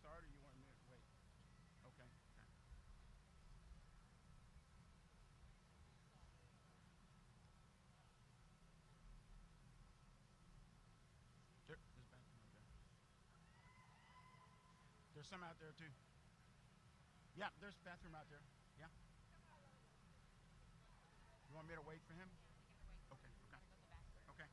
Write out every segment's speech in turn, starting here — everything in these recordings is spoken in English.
start, or you want me to wait? Okay. Okay. There's a bathroom out there. There's some out there too. Yeah, there's a bathroom out there. Yeah. You want me to wait for him? Okay. Okay. Okay.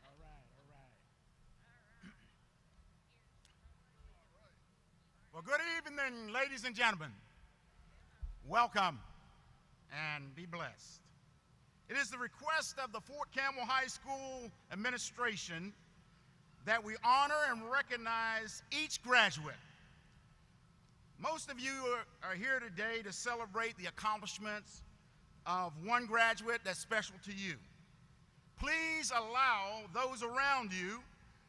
All right. All right. Well, good evening, ladies and gentlemen. Welcome and be blessed. It is the request of the Fort Campbell High School administration that we honor and recognize each graduate. Most of you are here today to celebrate the accomplishments of one graduate that's special to you. Please allow those around you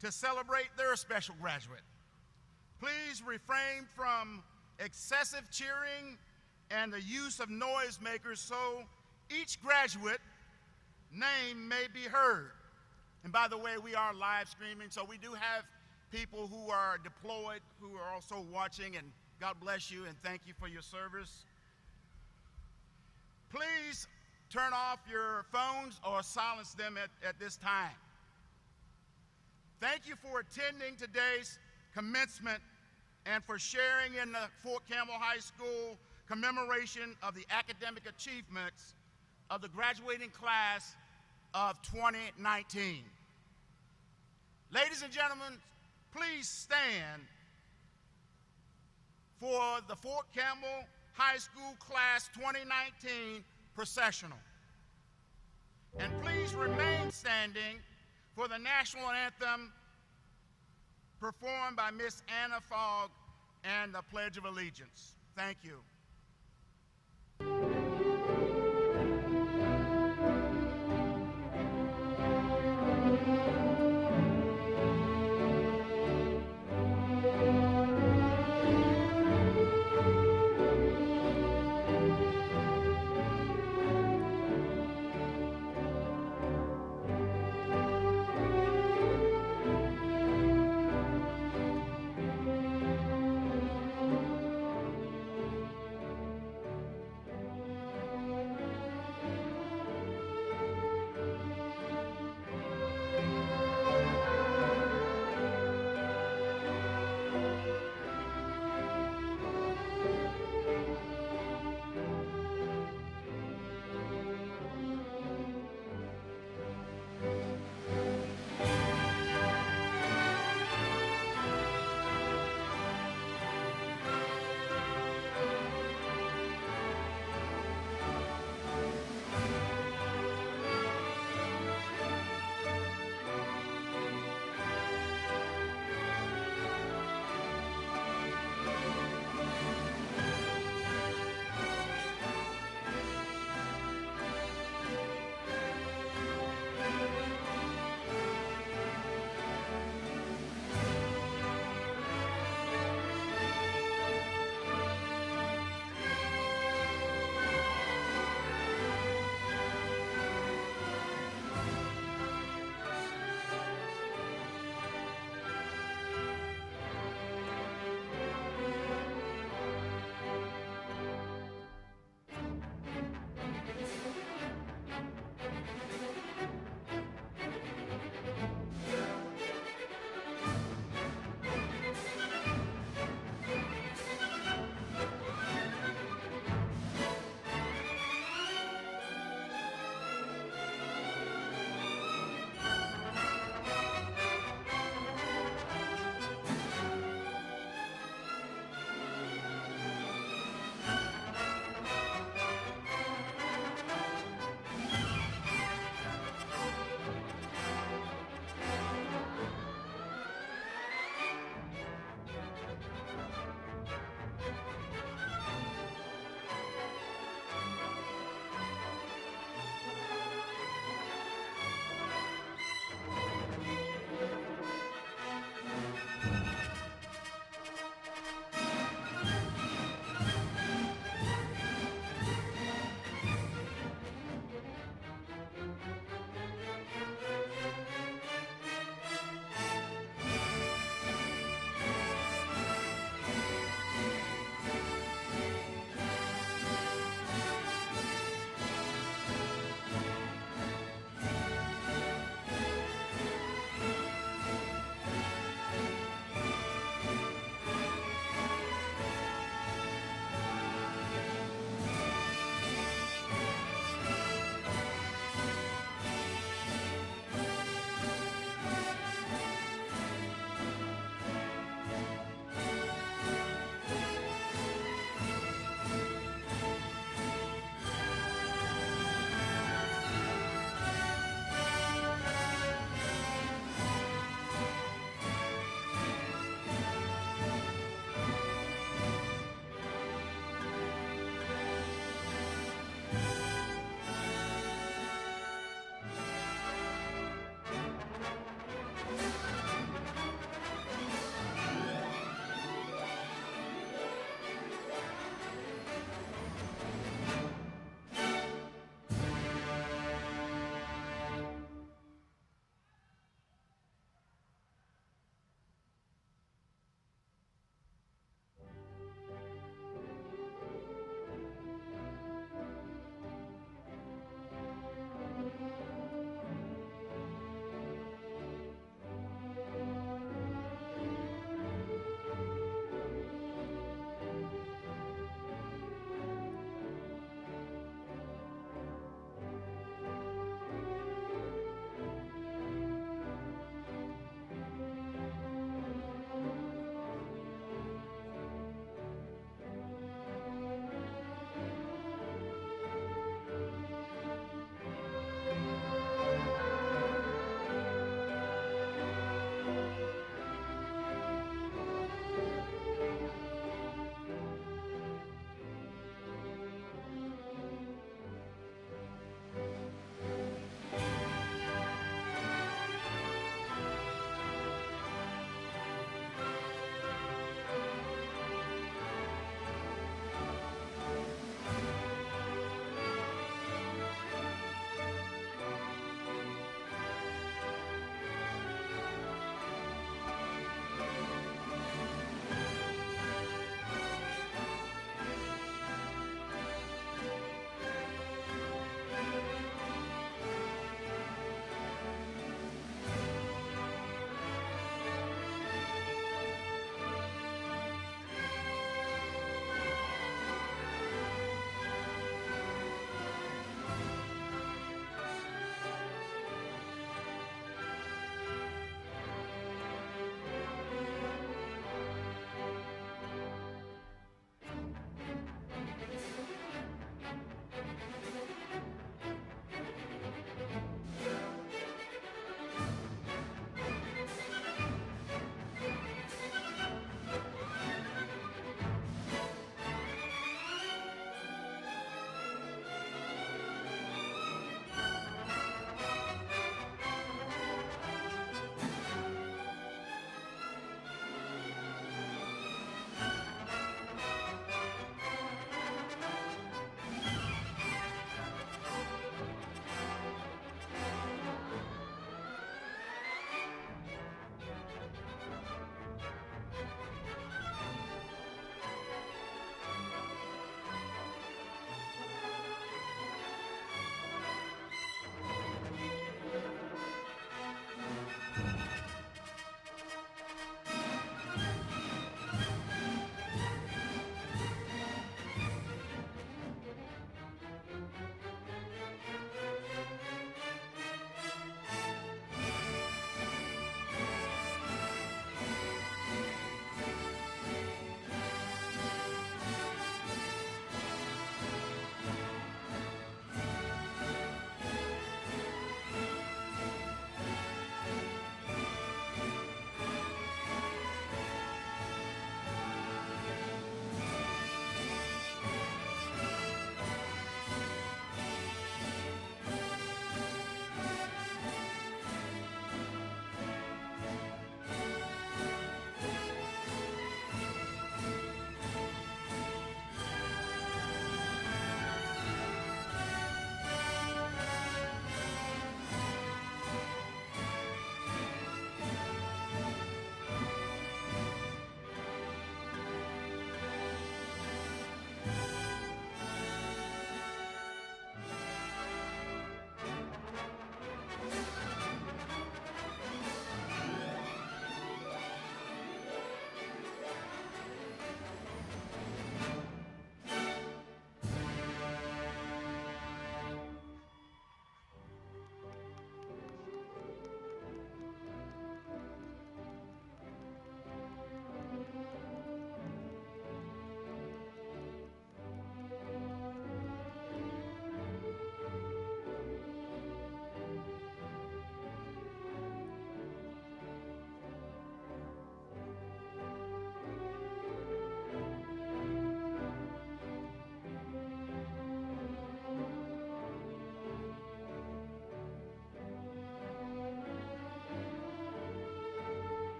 to celebrate their special graduate. Please refrain from excessive cheering and the use of noisemakers so each graduate name may be heard. And by the way, we are live streaming, so we do have people who are deployed who are also watching, and God bless you and thank you for your service. Please turn off your phones or silence them at this time. Thank you for attending today's commencement and for sharing in the Fort Campbell High School commemoration of the academic achievements of the graduating class of 2019. Ladies and gentlemen, please stand for the Fort Campbell High School Class 2019 processional. And please remain standing for the national anthem performed by Miss Anna Fogg and the Pledge of Allegiance. Thank you.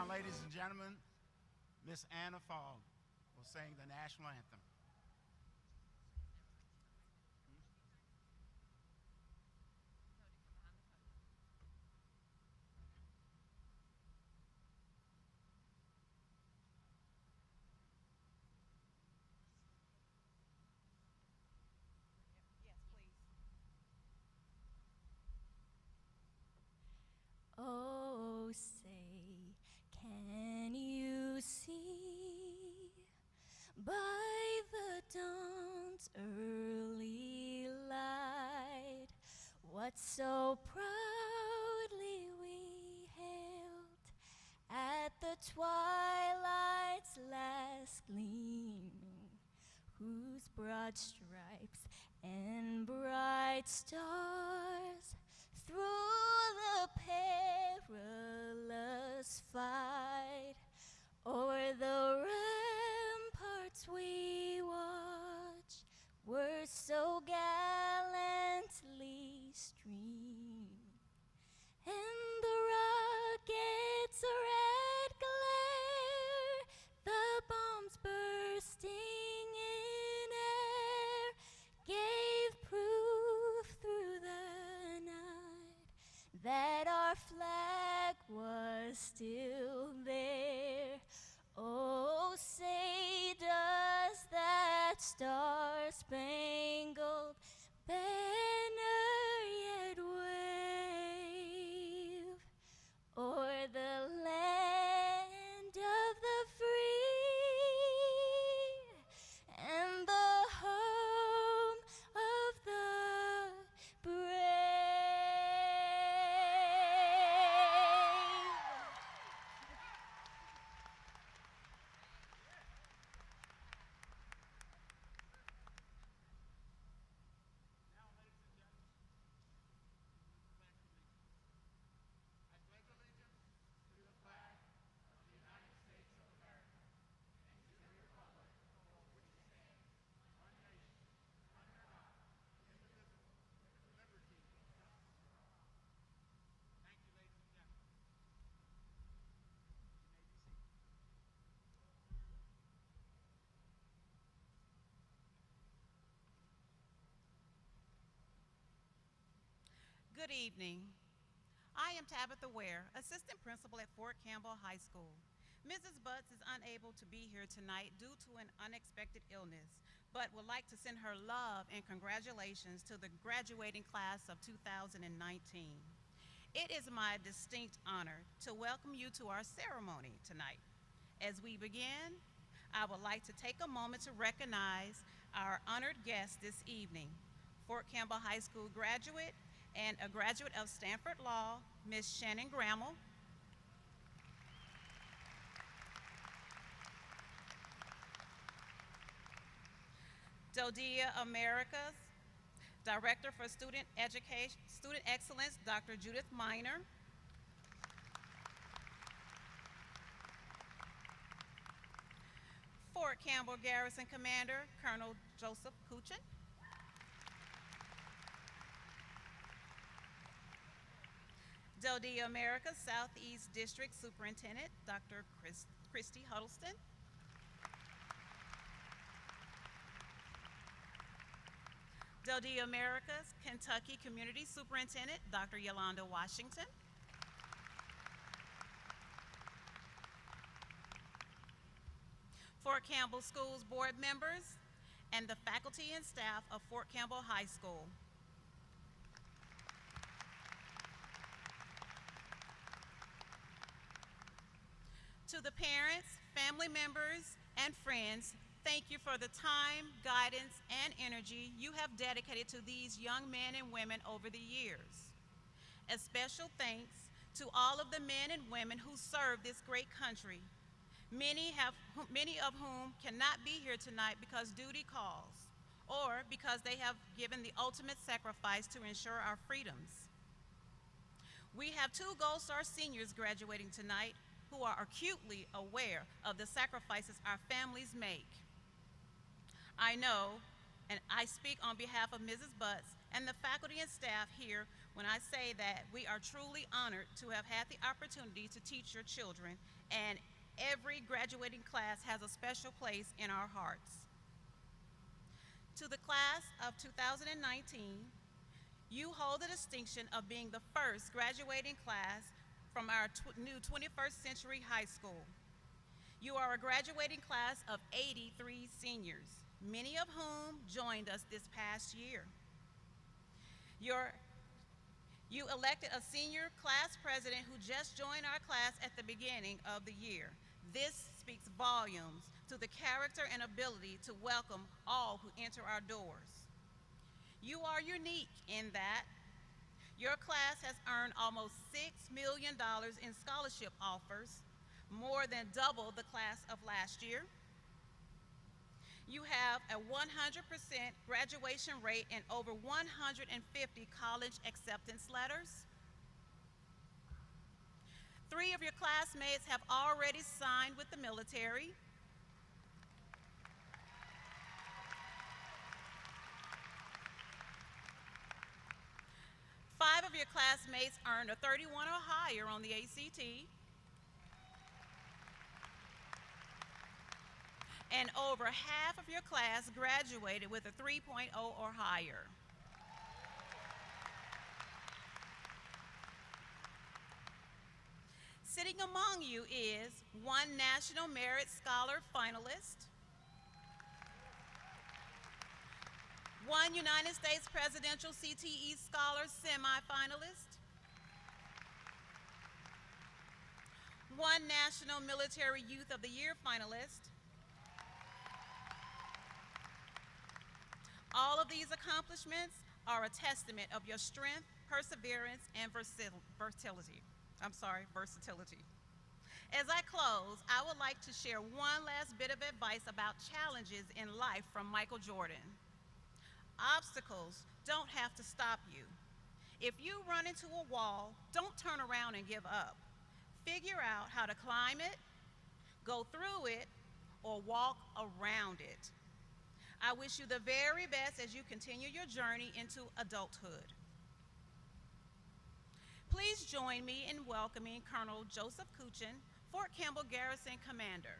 Now, ladies and gentlemen, Miss Anna Fogg will sing the national anthem. Oh, say, can you see by the dawn's early light what so proudly we hailed at the twilight's last gleaming, whose broad stripes and bright stars through the perilous fight o'er the ramparts we watch were so gallantly streamed, and the rocket's red glare, the bombs bursting in air, gave proof through the night that our flag was still there. Oh, say, does that star-spangled banner yet wave o'er the land of the free and the home of the brave? Now, ladies and gentlemen, pledge allegiance. I pledge allegiance to the flag of the United States of America and to the republic for which it stands, one nation, under God, indivisible, with liberty and justice for all. Thank you, ladies and gentlemen. You may be seated. Good evening. I am Tabitha Ware, Assistant Principal at Fort Campbell High School. Mrs. Butts is unable to be here tonight due to an unexpected illness, but would like to send her love and congratulations to the graduating class of 2019. It is my distinct honor to welcome you to our ceremony tonight. As we begin, I would like to take a moment to recognize our honored guests this evening, Fort Campbell High School graduate and a graduate of Stanford Law, Ms. Shannon Grammel. Dodea Americas, Director for Student Excellence, Dr. Judith Miner. Fort Campbell Garrison Commander, Colonel Joseph Kuchin. Dodea Americas Southeast District Superintendent, Dr. Christy Huddleston. Dodea Americas Kentucky Community Superintendent, Dr. Yolanda Washington. Fort Campbell Schools Board members and the faculty and staff of Fort Campbell High School. To the parents, family members, and friends, thank you for the time, guidance, and energy you have dedicated to these young men and women over the years. A special thanks to all of the men and women who serve this great country, many of whom cannot be here tonight because duty calls, or because they have given the ultimate sacrifice to ensure our freedoms. We have 2 Gold Star seniors graduating tonight who are acutely aware of the sacrifices our families make. I know, and I speak on behalf of Mrs. Butts and the faculty and staff here when I say that we are truly honored to have had the opportunity to teach your children, and every graduating class has a special place in our hearts. To the class of 2019, you hold the distinction of being the first graduating class from our new 21st Century High School. You are a graduating class of 83 seniors, many of whom joined us this past year. You elected a senior class president who just joined our class at the beginning of the year. This speaks volumes to the character and ability to welcome all who enter our doors. You are unique in that your class has earned almost $6 million in scholarship offers, more than double the class of last year. You have a 100% graduation rate and over 150 college acceptance letters. 3 of your classmates have already signed with the military. 5 of your classmates earned a 31 or higher on the ACT. And over half of your class graduated with a 3.0 or higher. Sitting among you is 1 National Merit Scholar finalist, 1 United States Presidential CTE Scholar semifinalist, 1 National Military Youth of the Year finalist. All of these accomplishments are a testament of your strength, perseverance, and versatility. As I close, I would like to share one last bit of advice about challenges in life from Michael Jordan. Obstacles don't have to stop you. If you run into a wall, don't turn around and give up. Figure out how to climb it, go through it, or walk around it. I wish you the very best as you continue your journey into adulthood. Please join me in welcoming Colonel Joseph Kuchin, Fort Campbell Garrison Commander.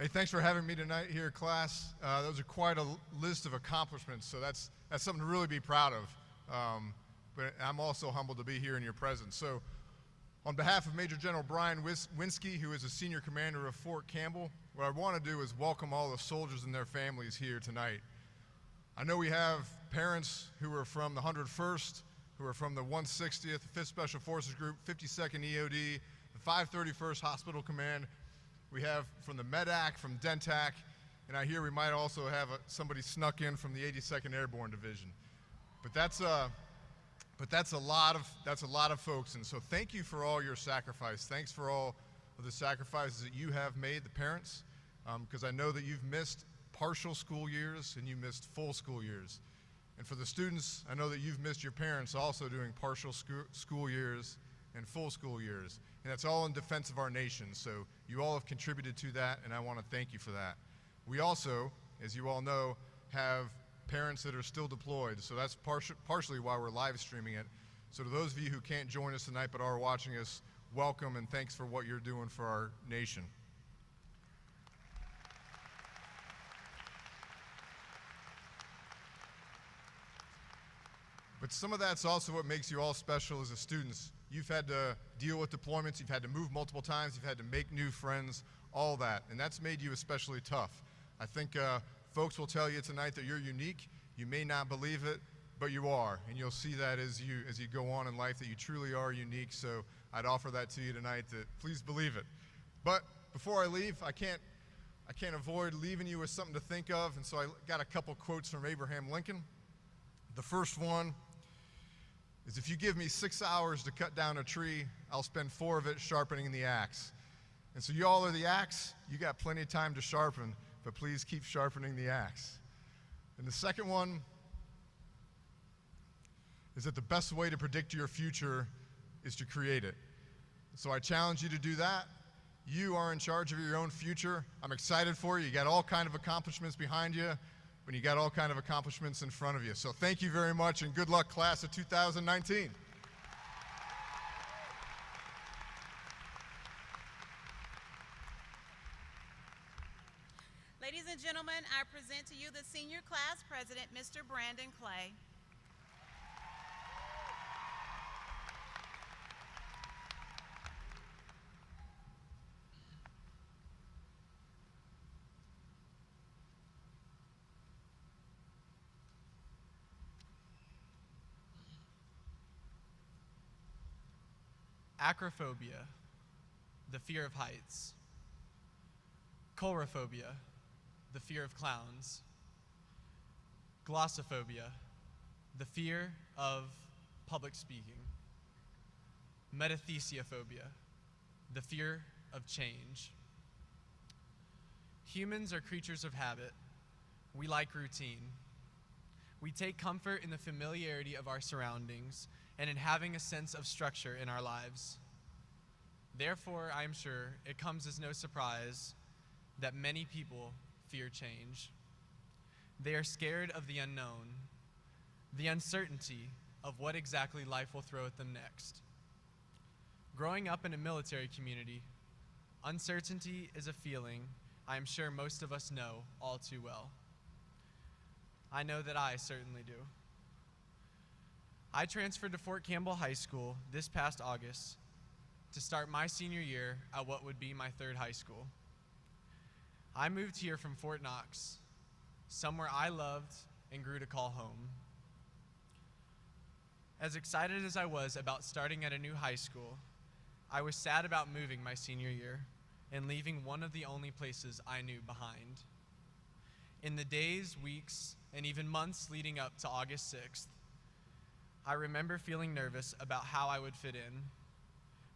Hey, thanks for having me tonight here, class. Those are quite a list of accomplishments, so that's something to really be proud of. But I'm also humbled to be here in your presence. So, on behalf of Major General Brian Winsky, who is a senior commander of Fort Campbell, what I want to do is welcome all the soldiers and their families here tonight. I know we have parents who are from the 101st, who are from the 160th, 5th Special Forces Group, 52nd EOD, the 531st Hospital Command. We have from the MEDAC, from DENTAC, and I hear we might also have somebody snuck in from the 82nd Airborne Division. But that's a lot of folks, and so thank you for all your sacrifice. Thanks for all of the sacrifices that you have made, the parents, because I know that you've missed partial school years and you missed full school years. And for the students, I know that you've missed your parents also doing partial school years and full school years. And that's all in defense of our nation. So you all have contributed to that, and I want to thank you for that. We also, as you all know, have parents that are still deployed, so that's partially why we're live streaming it. So to those of you who can't join us tonight but are watching us, welcome and thanks for what you're doing for our nation. But some of that's also what makes you all special as students. You've had to deal with deployments, you've had to move multiple times, you've had to make new friends, all that, and that's made you especially tough. I think folks will tell you tonight that you're unique. You may not believe it, but you are, and you'll see that as you go on in life, that you truly are unique. So I'd offer that to you tonight, that please believe it. But before I leave, I can't avoid leaving you with something to think of, and so I got a couple quotes from Abraham Lincoln. The first one is, if you give me 6 hours to cut down a tree, I'll spend 4 of it sharpening the axe. And so you all are the axe. You got plenty of time to sharpen, but please keep sharpening the axe. And the second one is that the best way to predict your future is to create it. So I challenge you to do that. You are in charge of your own future. I'm excited for you. You got all kind of accomplishments behind you, but you got all kind of accomplishments in front of you. So thank you very much, and good luck, class of 2019. Ladies and gentlemen, I present to you the senior class president, Mr. Brandon Clay. Acrophobia, the fear of heights. Coulrophobia, the fear of clowns. Glossophobia, the fear of public speaking. Metathesiophobia, the fear of change. Humans are creatures of habit. We like routine. We take comfort in the familiarity of our surroundings and in having a sense of structure in our lives. Therefore, I am sure it comes as no surprise that many people fear change. They are scared of the unknown, the uncertainty of what exactly life will throw at them next. Growing up in a military community, uncertainty is a feeling I am sure most of us know all too well. I know that I certainly do. I transferred to Fort Campbell High School this past August to start my senior year at what would be my third high school. I moved here from Fort Knox, somewhere I loved and grew to call home. As excited as I was about starting at a new high school, I was sad about moving my senior year and leaving one of the only places I knew behind. In the days, weeks, and even months leading up to August 6th, I remember feeling nervous about how I would fit in,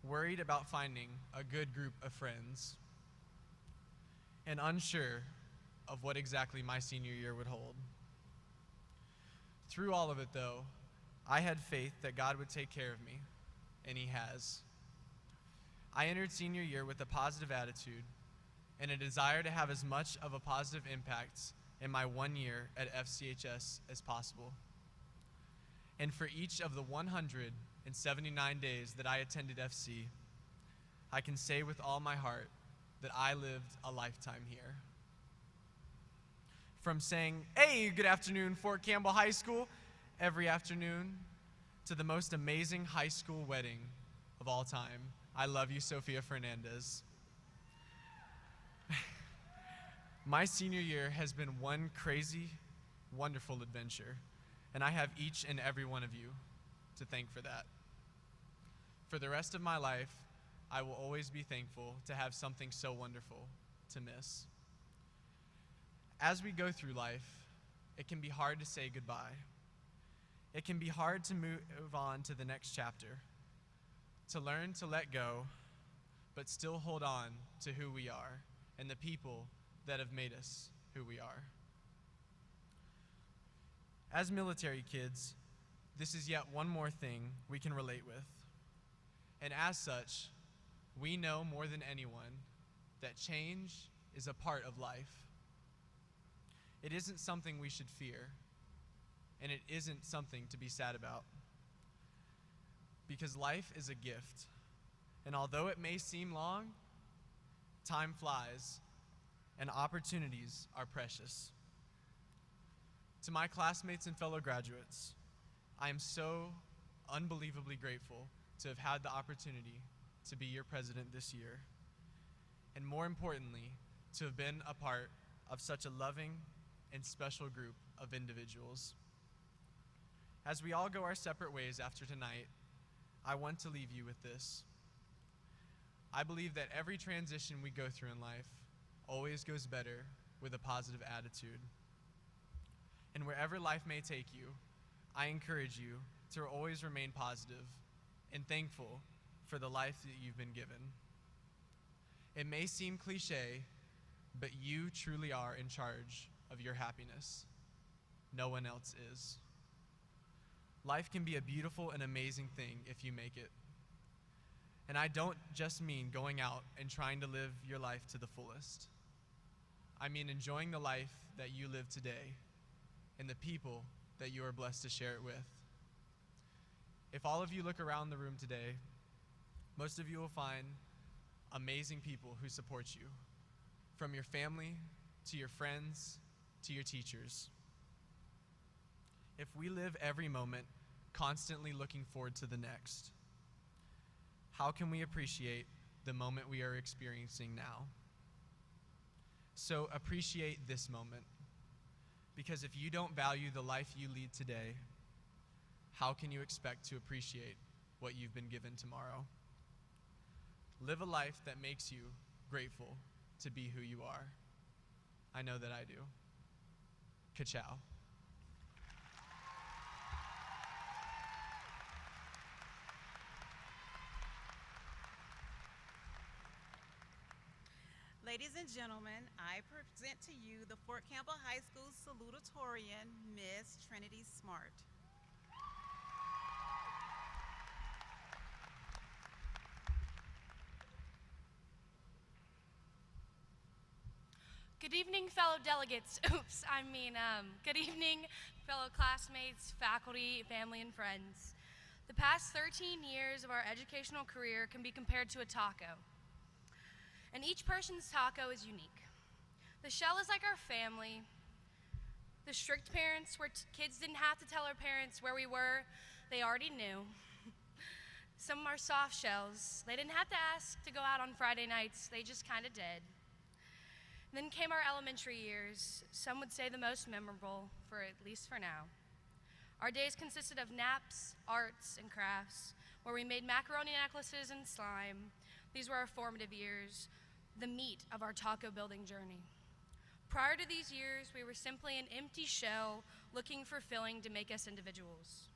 worried about finding a good group of friends, and unsure of what exactly my senior year would hold. Through all of it, though, I had faith that God would take care of me, and He has. I entered senior year with a positive attitude and a desire to have as much of a positive impact in my 1 year at FCHS as possible. And for each of the 179 days that I attended FC, I can say with all my heart that I lived a lifetime here. From saying, "Hey, good afternoon, Fort Campbell High School," every afternoon, to the most amazing high school wedding of all time. I love you, Sophia Fernandez. My senior year has been one crazy, wonderful adventure, and I have each and every one of you to thank for that. For the rest of my life, I will always be thankful to have something so wonderful to miss. As we go through life, it can be hard to say goodbye. It can be hard to move on to the next chapter, to learn to let go, but still hold on to who we are and the people that have made us who we are. As military kids, this is yet one more thing we can relate with. And as such, we know more than anyone that change is a part of life. It isn't something we should fear, and it isn't something to be sad about. Because life is a gift, and although it may seem long, time flies, and opportunities are precious. To my classmates and fellow graduates, I am so unbelievably grateful to have had the opportunity to be your president this year, and more importantly, to have been a part of such a loving and special group of individuals. As we all go our separate ways after tonight, I want to leave you with this. I believe that every transition we go through in life always goes better with a positive attitude. And wherever life may take you, I encourage you to always remain positive and thankful for the life that you've been given. It may seem cliche, but you truly are in charge of your happiness. No one else is. Life can be a beautiful and amazing thing if you make it. And I don't just mean going out and trying to live your life to the fullest. I mean enjoying the life that you live today and the people that you are blessed to share it with. If all of you look around the room today, most of you will find amazing people who support you, from your family to your friends to your teachers. If we live every moment constantly looking forward to the next, how can we appreciate the moment we are experiencing now? So appreciate this moment, because if you don't value the life you lead today, how can you expect to appreciate what you've been given tomorrow? Live a life that makes you grateful to be who you are. I know that I do. Ka-chow. Ladies and gentlemen, I present to you the Fort Campbell High School Salutatorian, Miss Trinity Smart. Good evening, fellow delegates. Good evening, fellow classmates, faculty, family, and friends. The past 13 years of our educational career can be compared to a taco. And each person's taco is unique. The shell is like our family. The strict parents, where kids didn't have to tell our parents where we were, they already knew. Some are soft shells. They didn't have to ask to go out on Friday nights, they just kind of did. Then came our elementary years, some would say the most memorable, at least for now. Our days consisted of naps, arts, and crafts, where we made macaroni necklaces and slime. These were our formative years, the meat of our taco building journey. Prior to these years, we were simply an empty shell looking for filling to make us individuals.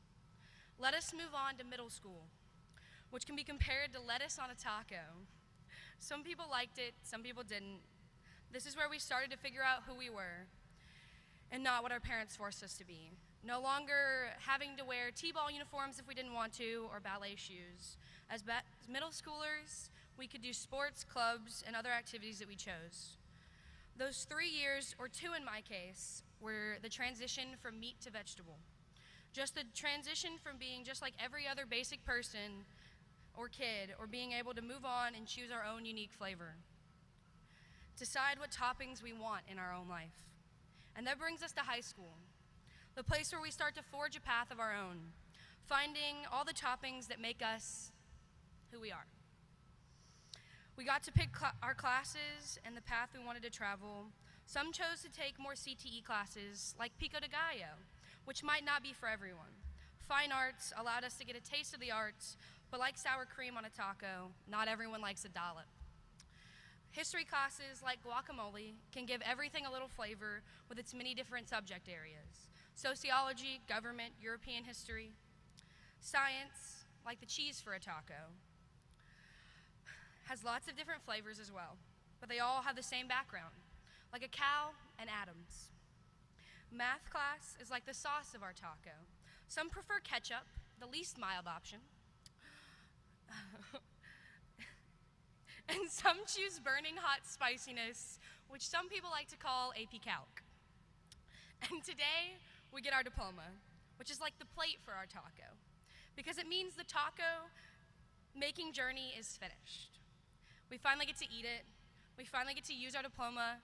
Let us move on to middle school, which can be compared to lettuce on a taco. Some people liked it, some people didn't. This is where we started to figure out who we were and not what our parents forced us to be. No longer having to wear t-ball uniforms if we didn't want to, or ballet shoes. As middle schoolers, we could do sports, clubs, and other activities that we chose. Those 3 years, or 2 in my case, were the transition from meat to vegetable. Just the transition from being just like every other basic person or kid, or being able to move on and choose our own unique flavor. Decide what toppings we want in our own life. And that brings us to high school, the place where we start to forge a path of our own, finding all the toppings that make us who we are. We got to pick our classes and the path we wanted to travel. Some chose to take more CTE classes, like Pico de Gallo, which might not be for everyone. Fine arts allowed us to get a taste of the arts, but like sour cream on a taco, not everyone likes a dollop. History classes, like guacamole, can give everything a little flavor with its many different subject areas. Sociology, government, European history. Science, like the cheese for a taco, has lots of different flavors as well, but they all have the same background, like a cow and atoms. Math class is like the sauce of our taco. Some prefer ketchup, the least mild option. And some choose burning hot spiciness, which some people like to call AP Calc. And today, we get our diploma, which is like the plate for our taco, because it means the taco making journey is finished. We finally get to eat it. We finally get to use our diploma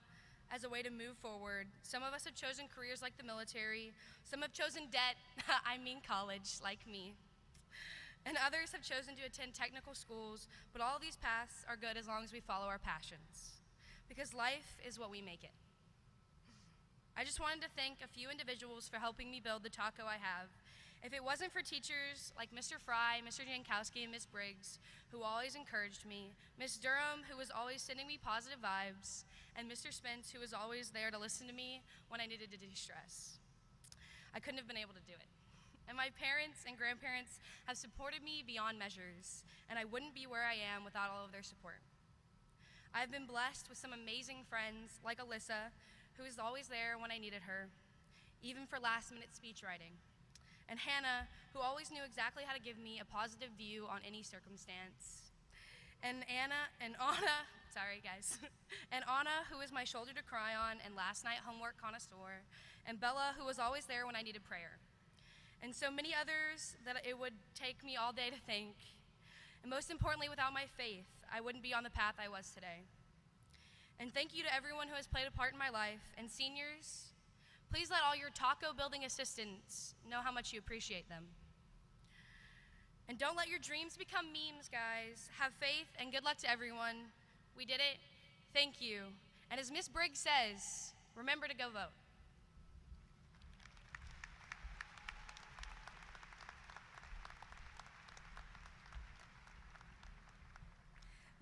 as a way to move forward. Some of us have chosen careers like the military. Some have chosen debt, college, like me. And others have chosen to attend technical schools, but all these paths are good as long as we follow our passions, because life is what we make it. I just wanted to thank a few individuals for helping me build the taco I have. If it wasn't for teachers like Mr. Fry, Mr. Jankowski, and Miss Briggs, who always encouraged me, Miss Durham, who was always sending me positive vibes, and Mr. Spence, who was always there to listen to me when I needed to de-stress, I couldn't have been able to do it. And my parents and grandparents have supported me beyond measures, and I wouldn't be where I am without all of their support. I've been blessed with some amazing friends like Alyssa, who is always there when I needed her, even for last-minute speech writing. And Hannah, who always knew exactly how to give me a positive view on any circumstance. and Anna, sorry guys, and Anna, who was my shoulder to cry on and last night homework connoisseur, and Bella, who was always there when I needed prayer, and so many others that it would take me all day to thank. And most importantly, without my faith, I wouldn't be on the path I was today. And thank you to everyone who has played a part in my life. And seniors, please let all your taco building assistants know how much you appreciate them. And don't let your dreams become memes, guys. Have faith and good luck to everyone. We did it. Thank you. And as Miss Briggs says, remember to go vote.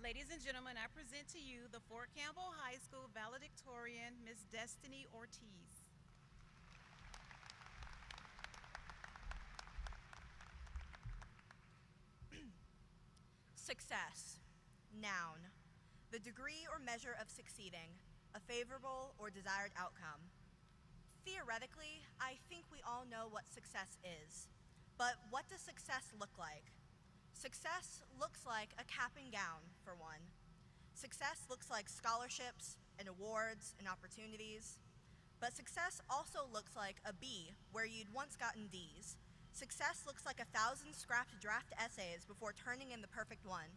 Ladies and gentlemen, I present to you the Fort Campbell High School valedictorian, Miss Destiny Ortiz. Success. Noun. The degree or measure of succeeding, a favorable or desired outcome. Theoretically, I think we all know what success is. But what does success look like? Success looks like a cap and gown, for one. Success looks like scholarships and awards and opportunities. But success also looks like a B where you'd once gotten Ds. Success looks like 1,000 scrapped draft essays before turning in the perfect one.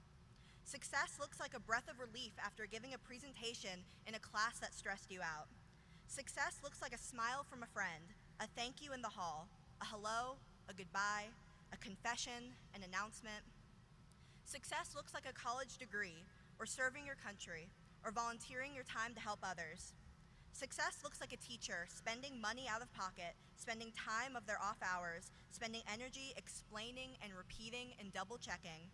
Success looks like a breath of relief after giving a presentation in a class that stressed you out. Success looks like a smile from a friend, a thank you in the hall, a hello, a goodbye, a confession, an announcement. Success looks like a college degree, or serving your country, or volunteering your time to help others. Success looks like a teacher spending money out of pocket, spending time of their off hours, spending energy explaining and repeating and double-checking.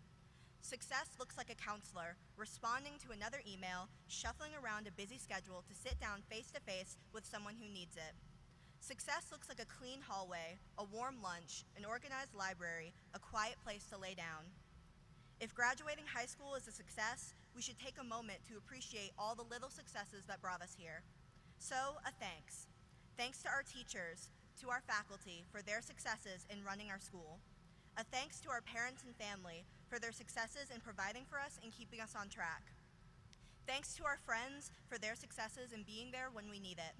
Success looks like a counselor responding to another email, shuffling around a busy schedule to sit down face-to-face with someone who needs it. Success looks like a clean hallway, a warm lunch, an organized library, a quiet place to lay down. If graduating high school is a success, we should take a moment to appreciate all the little successes that brought us here. So, a thanks. Thanks to our teachers, to our faculty for their successes in running our school. A thanks to our parents and family for their successes in providing for us and keeping us on track. Thanks to our friends for their successes in being there when we need it.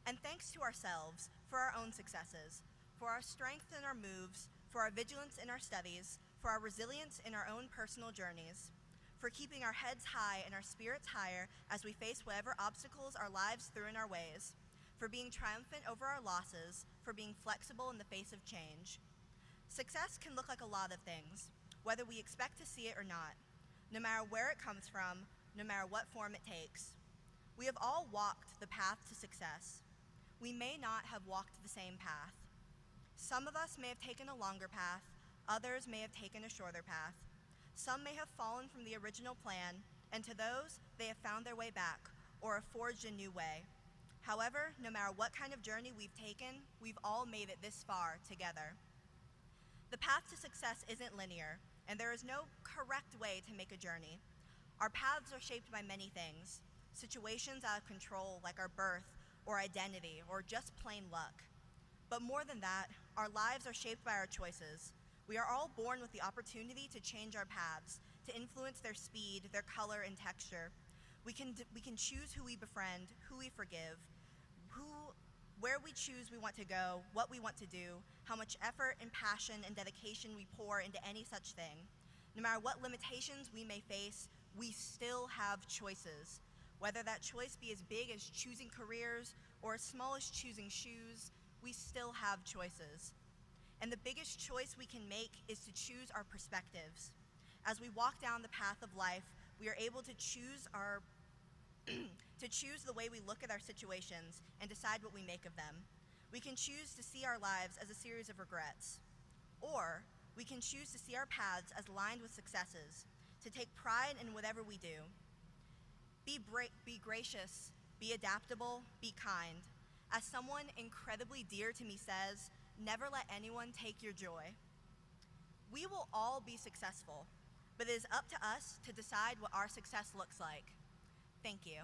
And thanks to ourselves for our own successes, for our strength in our moves, for our vigilance in our studies, for our resilience in our own personal journeys, for keeping our heads high and our spirits higher as we face whatever obstacles our lives threw in our ways, for being triumphant over our losses, for being flexible in the face of change. Success can look like a lot of things, whether we expect to see it or not, no matter where it comes from, no matter what form it takes. We have all walked the path to success. We may not have walked the same path. Some of us may have taken a longer path, others may have taken a shorter path. Some may have fallen from the original plan, and to those, they have found their way back, or have forged a new way. However, no matter what kind of journey we've taken, we've all made it this far together. The path to success isn't linear, and there is no correct way to make a journey. Our paths are shaped by many things, situations out of control like our birth, or identity, or just plain luck. But more than that, our lives are shaped by our choices. We are all born with the opportunity to change our paths, to influence their speed, their color, and texture. We can choose who we befriend, who we forgive, where we choose we want to go, what we want to do, how much effort and passion and dedication we pour into any such thing. No matter what limitations we may face, we still have choices. Whether that choice be as big as choosing careers or as small as choosing shoes, we still have choices. And the biggest choice we can make is to choose our perspectives. As we walk down the path of life, we are able to choose the way we look at our situations and decide what we make of them. We can choose to see our lives as a series of regrets. Or we can choose to see our paths as lined with successes, to take pride in whatever we do. Be gracious, be adaptable, be kind. As someone incredibly dear to me says, never let anyone take your joy. We will all be successful, but it is up to us to decide what our success looks like. Thank you.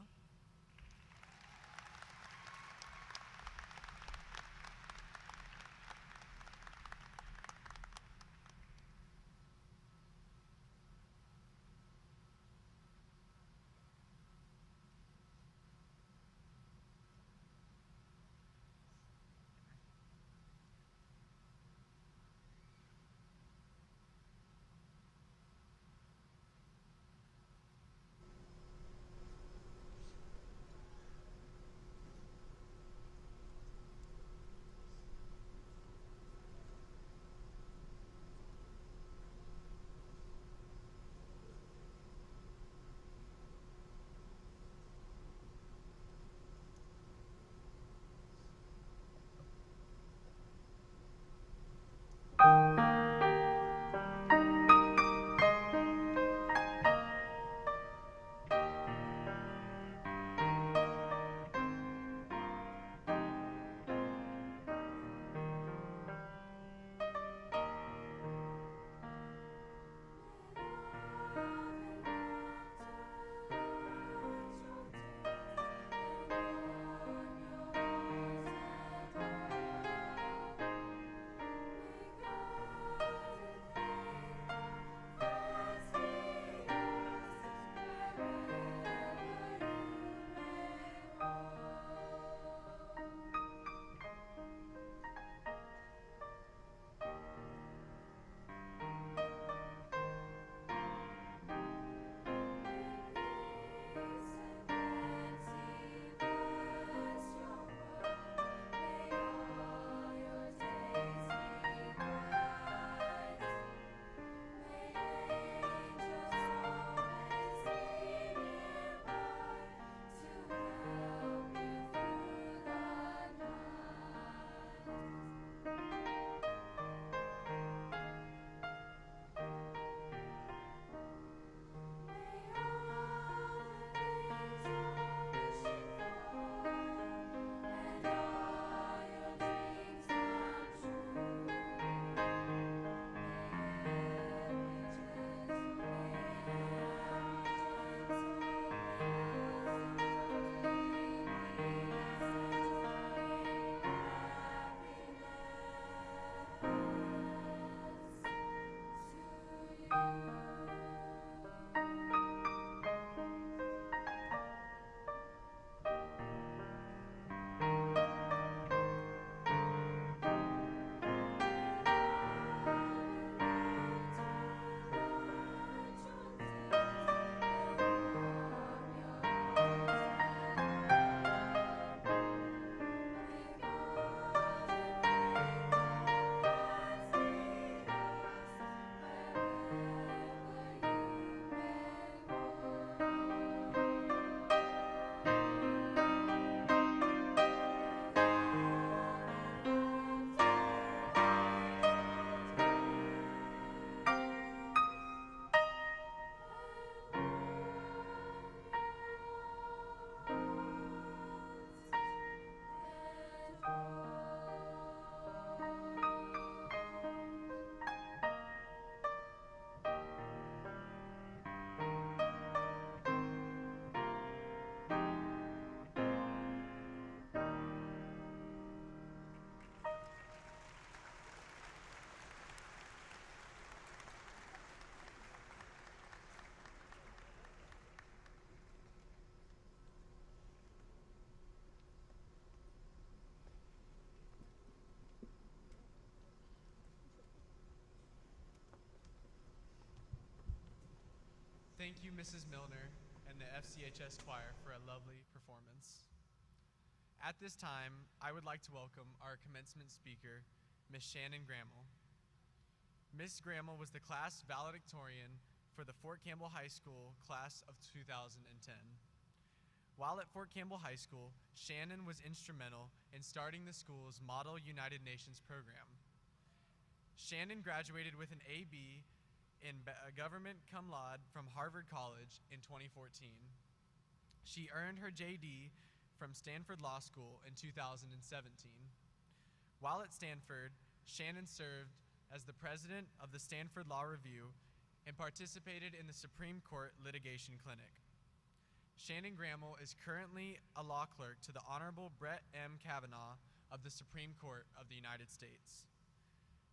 thank you, Mrs. Milner and the FCHS choir for a lovely performance. At this time, I would like to welcome our commencement speaker, Ms. Shannon Grammel. Ms. Grammel was the class valedictorian for the Fort Campbell High School class of 2010. While at Fort Campbell High School, Shannon was instrumental in starting the school's Model United Nations program. Shannon graduated with an AB in Government Cum Laude from Harvard College in 2014. She earned her JD from Stanford Law School in 2017. While at Stanford, Shannon served as the president of the Stanford Law Review and participated in the Supreme Court Litigation Clinic. Shannon Grammel is currently a law clerk to the Honorable Brett M. Kavanaugh of the Supreme Court of the United States.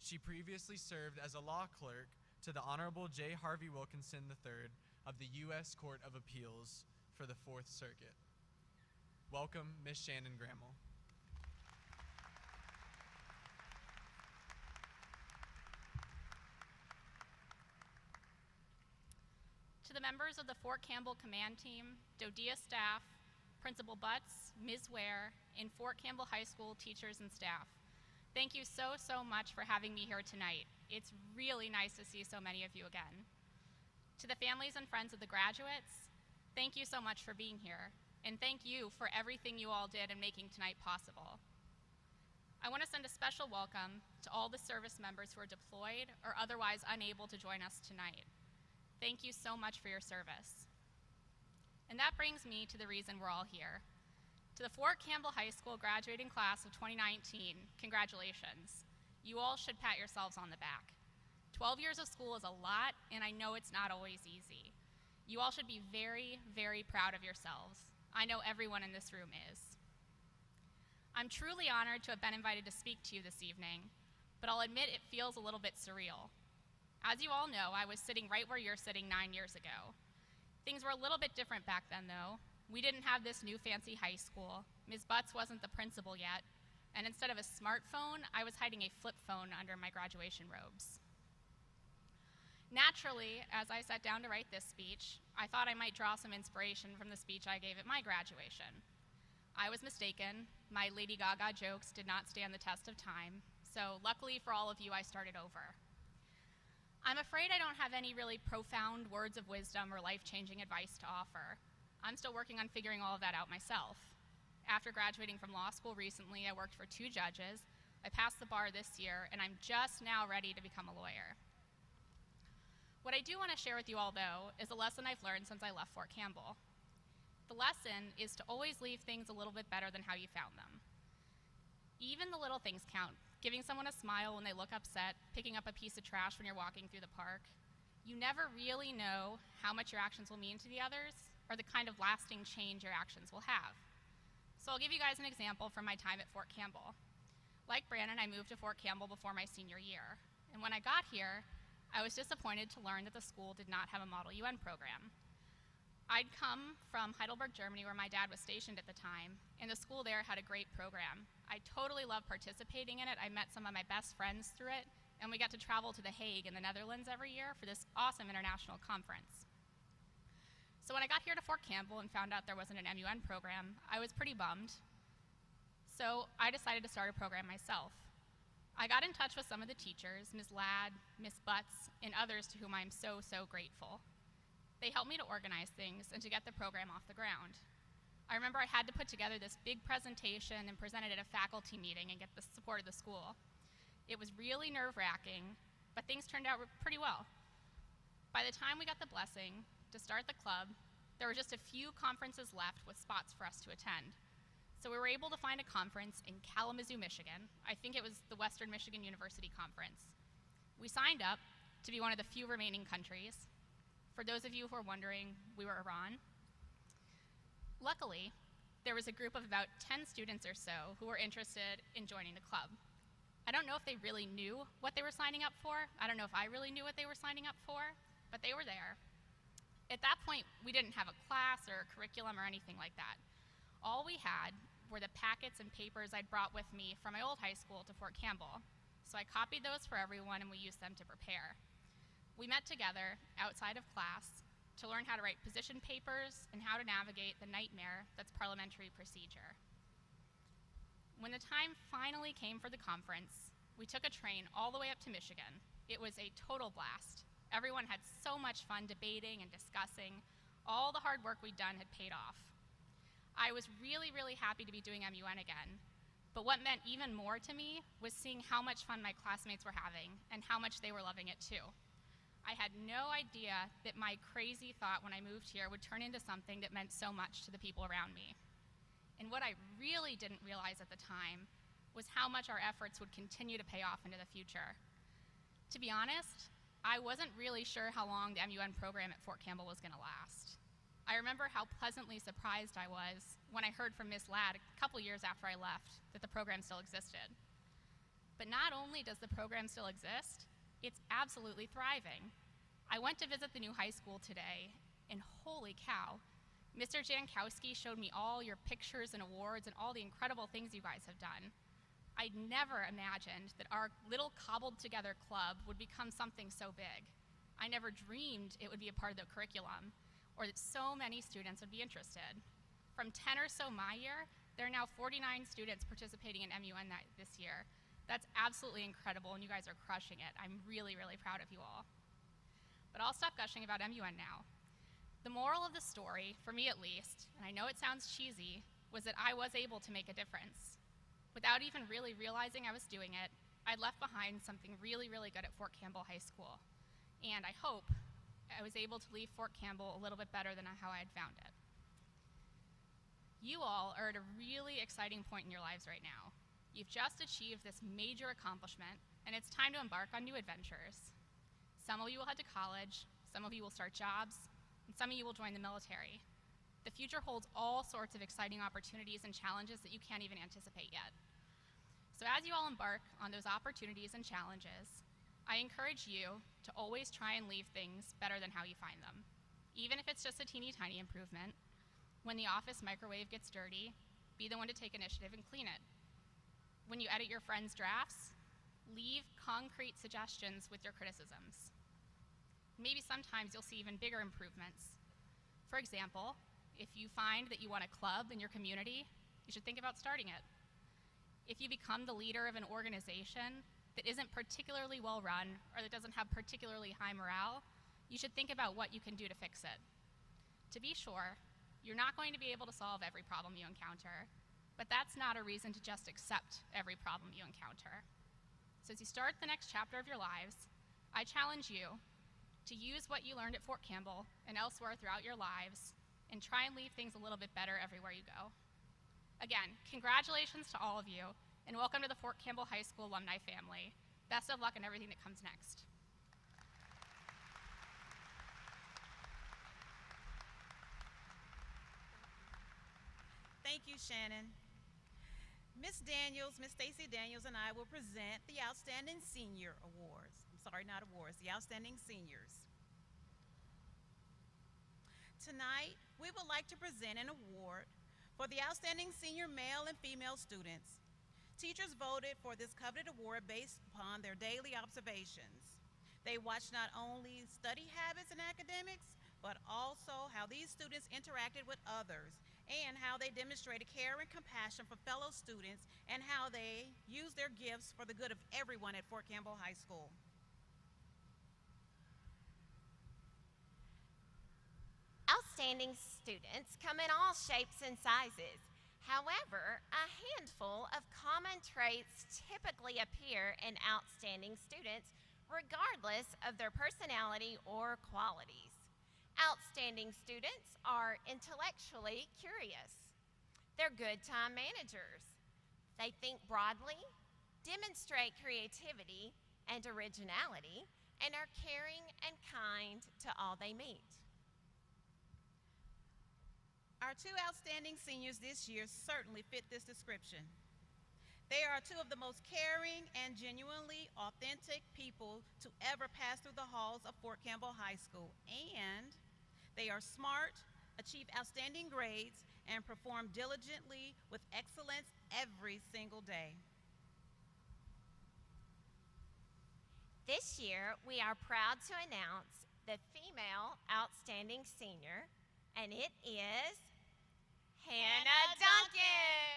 She previously served as a law clerk to the Honorable J. Harvey Wilkinson III of the U.S. Court of Appeals for the Fourth Circuit. Welcome, Ms. Shannon Grammel. To the members of the Fort Campbell Command Team, DODEA staff, Principal Butts, Ms. Ware, and Fort Campbell High School teachers and staff, thank you so much for having me here tonight. It's really nice to see so many of you again. To the families and friends of the graduates, thank you so much for being here, and thank you for everything you all did in making tonight possible. I want to send a special welcome to all the service members who are deployed or otherwise unable to join us tonight. Thank you so much for your service. And that brings me to the reason we're all here. To the Fort Campbell High School graduating class of 2019, congratulations. You all should pat yourselves on the back. 12 years of school is a lot, and I know it's not always easy. You all should be very proud of yourselves. I know everyone in this room is. I'm truly honored to have been invited to speak to you this evening, but I'll admit it feels a little bit surreal. As you all know, I was sitting right where you're sitting 9 years ago. Things were a little bit different back then, though. We didn't have this new fancy high school. Ms. Butts wasn't the principal yet, and instead of a smartphone, I was hiding a flip phone under my graduation robes. Naturally, as I sat down to write this speech, I thought I might draw some inspiration from the speech I gave at my graduation. I was mistaken. My Lady Gaga jokes did not stand the test of time, so luckily for all of you, I started over. I'm afraid I don't have any really profound words of wisdom or life-changing advice to offer. I'm still working on figuring all of that out myself. After graduating from law school recently, I worked for 2 judges. I passed the bar this year, and I'm just now ready to become a lawyer. What I do want to share with you all, though, is a lesson I've learned since I left Fort Campbell. The lesson is to always leave things a little bit better than how you found them. Even the little things count. Giving someone a smile when they look upset, picking up a piece of trash when you're walking through the park. You never really know how much your actions will mean to the others or the kind of lasting change your actions will have. So I'll give you guys an example from my time at Fort Campbell. Like Brandon, I moved to Fort Campbell before my senior year. And when I got here, I was disappointed to learn that the school did not have a Model UN program. I'd come from Heidelberg, Germany, where my dad was stationed at the time, and the school there had a great program. I totally loved participating in it. I met some of my best friends through it, and we got to travel to The Hague in the Netherlands every year for this awesome international conference. So when I got here to Fort Campbell and found out there wasn't an MUN program, I was pretty bummed. So I decided to start a program myself. I got in touch with some of the teachers, Ms. Ladd, Ms. Butts, and others to whom I'm so grateful. They helped me to organize things and to get the program off the ground. I remember I had to put together this big presentation and present it at a faculty meeting and get the support of the school. It was really nerve-wracking, but things turned out pretty well. By the time we got the blessing to start the club, there were just a few conferences left with spots for us to attend. So we were able to find a conference in Kalamazoo, Michigan. I think it was the Western Michigan University Conference. We signed up to be one of the few remaining countries. For those of you who are wondering, we were Iran. Luckily, there was a group of about 10 students or so who were interested in joining the club. I don't know if they really knew what they were signing up for. I don't know if I really knew what they were signing up for, but they were there. At that point, we didn't have a class or a curriculum or anything like that. All we had were the packets and papers I'd brought with me from my old high school to Fort Campbell. So I copied those for everyone and we used them to prepare. We met together outside of class, to learn how to write position papers and how to navigate the nightmare that's parliamentary procedure. When the time finally came for the conference, we took a train all the way up to Michigan. It was a total blast. Everyone had so much fun debating and discussing. All the hard work we'd done had paid off. I was really, really happy to be doing MUN again, but what meant even more to me was seeing how much fun my classmates were having and how much they were loving it too. I had no idea that my crazy thought when I moved here would turn into something that meant so much to the people around me. And what I really didn't realize at the time was how much our efforts would continue to pay off into the future. To be honest, I wasn't really sure how long the MUN program at Fort Campbell was going to last. I remember how pleasantly surprised I was when I heard from Ms. Ladd a couple years after I left that the program still existed. But not only does the program still exist, it's absolutely thriving. I went to visit the new high school today, and holy cow, Mr. Jankowski showed me all your pictures and awards and all the incredible things you guys have done. I'd never imagined that our little cobbled together club would become something so big. I never dreamed it would be a part of the curriculum or that so many students would be interested. From 10 or so my year, there are now 49 students participating in MUN this year. That's absolutely incredible, and you guys are crushing it. I'm really, really proud of you all. But I'll stop gushing about MUN now. The moral of the story, for me at least, and I know it sounds cheesy, was that I was able to make a difference. Without even really realizing I was doing it, I left behind something really, really good at Fort Campbell High School. And I hope I was able to leave Fort Campbell a little bit better than how I had found it. You all are at a really exciting point in your lives right now. You've just achieved this major accomplishment, and it's time to embark on new adventures. Some of you will head to college, some of you will start jobs, and some of you will join the military. The future holds all sorts of exciting opportunities and challenges that you can't even anticipate yet. So as you all embark on those opportunities and challenges, I encourage you to always try and leave things better than how you find them. Even if it's just a teeny tiny improvement, when the office microwave gets dirty, be the one to take initiative and clean it. When you edit your friends' drafts, leave concrete suggestions with your criticisms. Maybe sometimes you'll see even bigger improvements. For example, if you find that you want a club in your community, you should think about starting it. If you become the leader of an organization that isn't particularly well run or that doesn't have particularly high morale, you should think about what you can do to fix it. To be sure, you're not going to be able to solve every problem you encounter, but that's not a reason to just accept every problem you encounter. So as you start the next chapter of your lives, I challenge you to use what you learned at Fort Campbell and elsewhere throughout your lives and try and leave things a little bit better everywhere you go. Again, congratulations to all of you, and welcome to the Fort Campbell High School alumni family. Best of luck in everything that comes next. Thank you, Shannon. Ms. Daniels, Ms. Stacy Daniels, and I will present the Outstanding Senior Awards. Not awards, the Outstanding Seniors. Tonight, we would like to present an award for the Outstanding Senior Male and Female Students. Teachers voted for this coveted award based upon their daily observations. They watched not only study habits and academics, but also how these students interacted with others and how they demonstrated care and compassion for fellow students and how they used their gifts for the good of everyone at Fort Campbell High School. Outstanding students come in all shapes and sizes. However, a handful of common traits typically appear in outstanding students regardless of their personality or qualities. Outstanding students are intellectually curious. They're good time managers. They think broadly, demonstrate creativity and originality, and are caring and kind to all they meet. Our two outstanding seniors this year certainly fit this description. They are two of the most caring and genuinely authentic people to ever pass through the halls of Fort Campbell High School, and they are smart, achieve outstanding grades, and perform diligently with excellence every single day. This year, we are proud to announce the Female Outstanding Senior, and it is Hannah Duncan.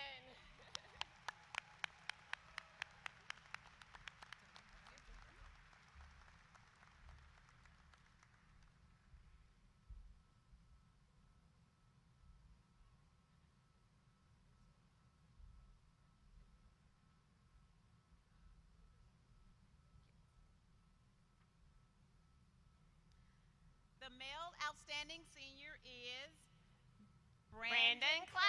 The male outstanding senior is Brandon Clay.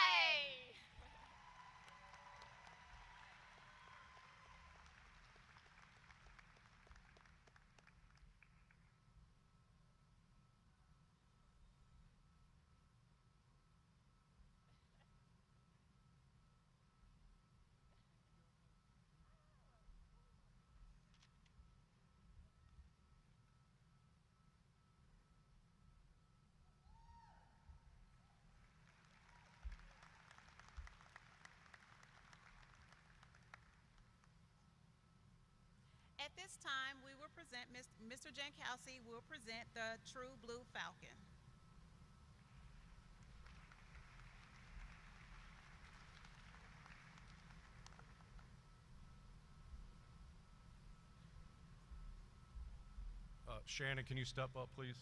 At this time, we will present, Mr. Jankowski will present the True Blue Falcon. Shannon, can you step up, please?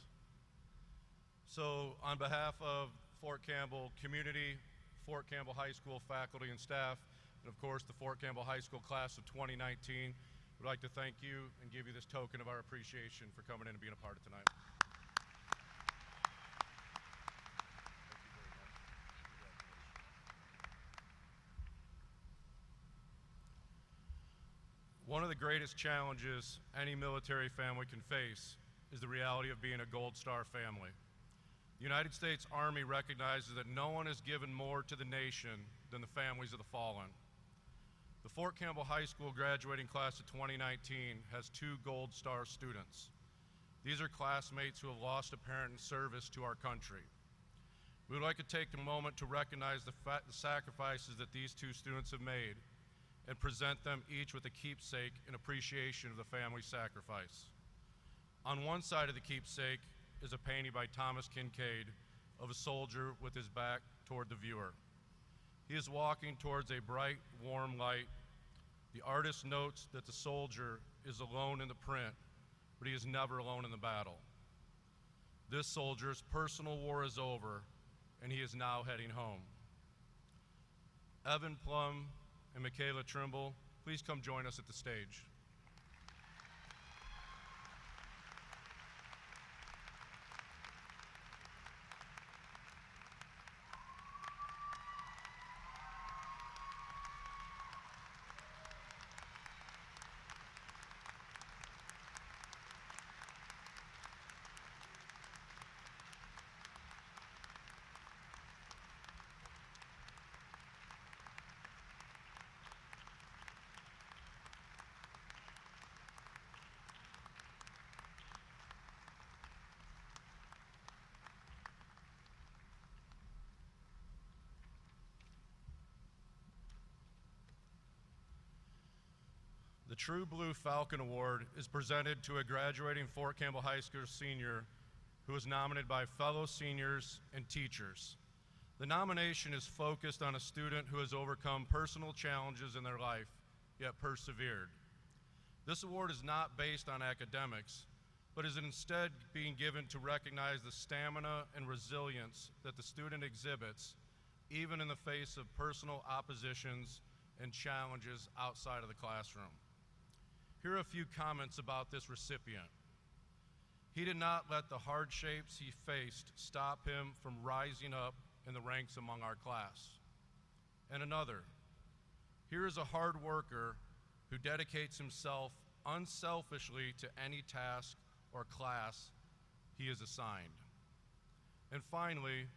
So, on behalf of Fort Campbell community, Fort Campbell High School faculty and staff, and of course the Fort Campbell High School class of 2019, we'd like to thank you and give you this token of our appreciation for coming in and being a part of tonight. One of the greatest challenges any military family can face is the reality of being a Gold Star family. The United States Army recognizes that no one has given more to the nation than the families of the fallen. The Fort Campbell High School graduating class of 2019 has 2 Gold Star students. These are classmates who have lost a parent in service to our country. We would like to take a moment to recognize the sacrifices that these 2 students have made and present them each with a keepsake in appreciation of the family's sacrifice. On one side of the keepsake is a painting by Thomas Kincaid of a soldier with his back toward the viewer. He is walking towards a bright, warm light. The artist notes that the soldier is alone in the print, but he is never alone in the battle. This soldier's personal war is over, and he is now heading home. Evan Plum and Michaela Trimble, please come join us at the stage. The True Blue Falcon Award is presented to a graduating Fort Campbell High School senior who is nominated by fellow seniors and teachers. The nomination is focused on a student who has overcome personal challenges in their life, yet persevered. This award is not based on academics, but is instead being given to recognize the stamina and resilience that the student exhibits, even in the face of personal oppositions and challenges outside of the classroom. Here are a few comments about this recipient. He did not let the hardships he faced stop him from rising up in the ranks among our class. And another, here is a hard worker who dedicates himself unselfishly to any task or class he is assigned. And finally,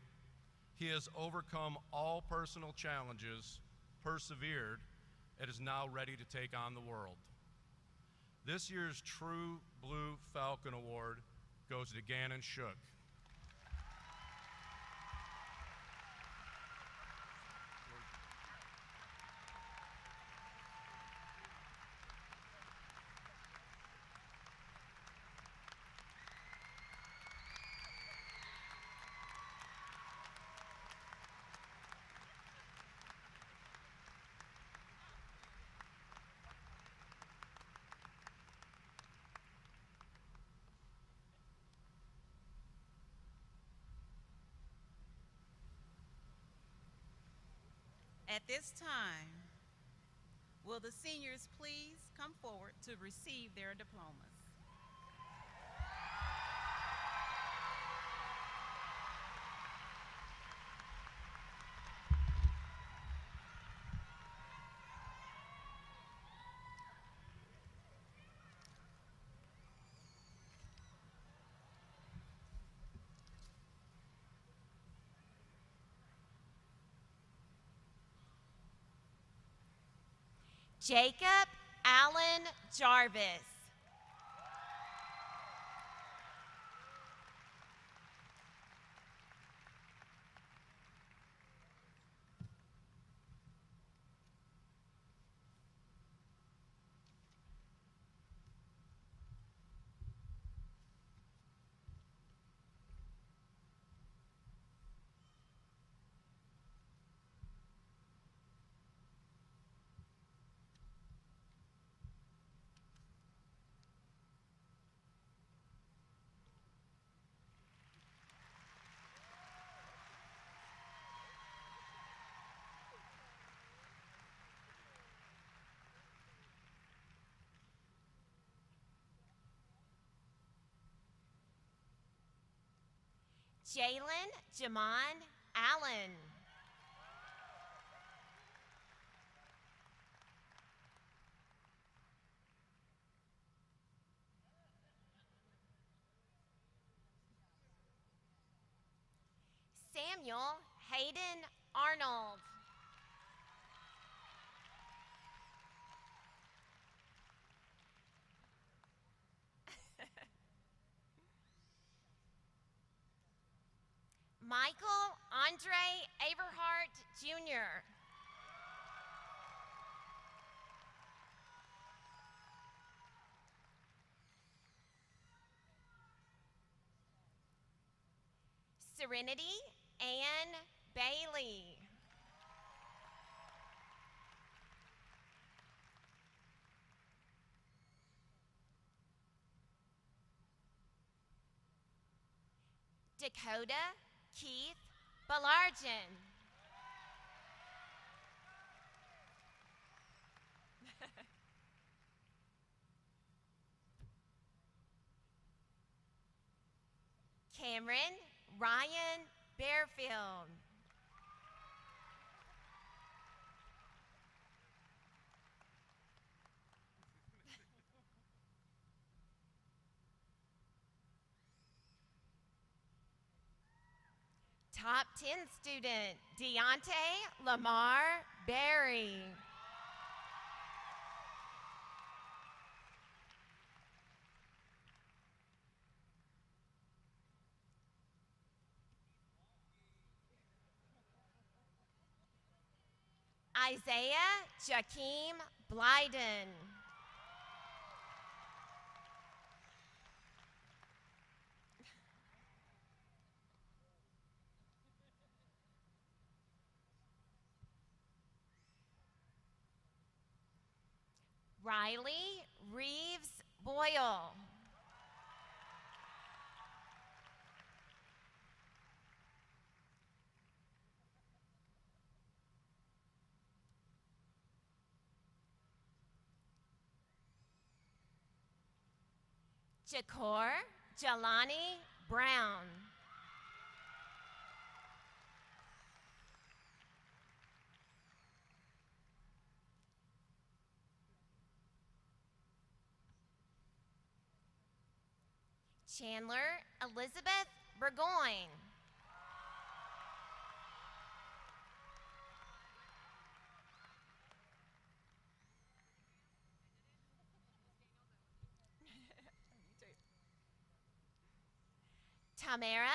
he has overcome all personal challenges, persevered, and is now ready to take on the world. This year's True Blue Falcon Award goes to Gannon Shook. At this time, will the seniors please come forward to receive their diplomas? Jacob Allen Jarvis. Jalen Jamon Allen. Samuel Hayden Arnold. Michael Andre Averhart Jr. Serenity Ann Bailey. Dakota Keith Ballargen. Cameron Ryan Bearfield. Top 10 student, Deontay Lamar Berry. Isaiah Jakeem Blyden. Riley Reeves Boyle. Jakor Jelani Brown. Chandler Elizabeth Burgoyne. Tamara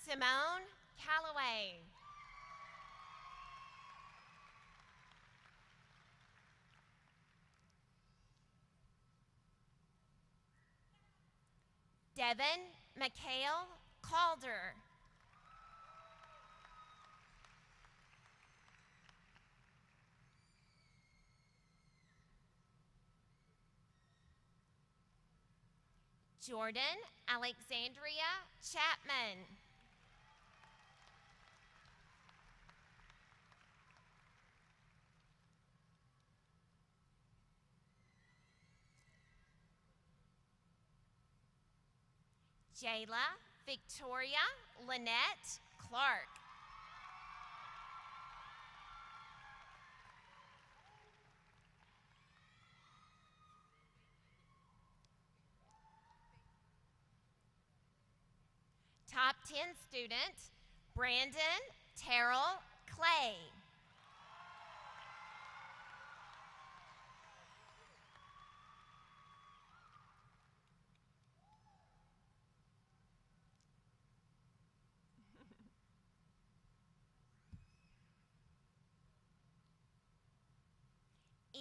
Simone Calloway. Devin McHale Calder. Jordan Alexandria Chapman. Jayla Victoria Lynette Clark. Top 10 student, Brandon Terrell Clay.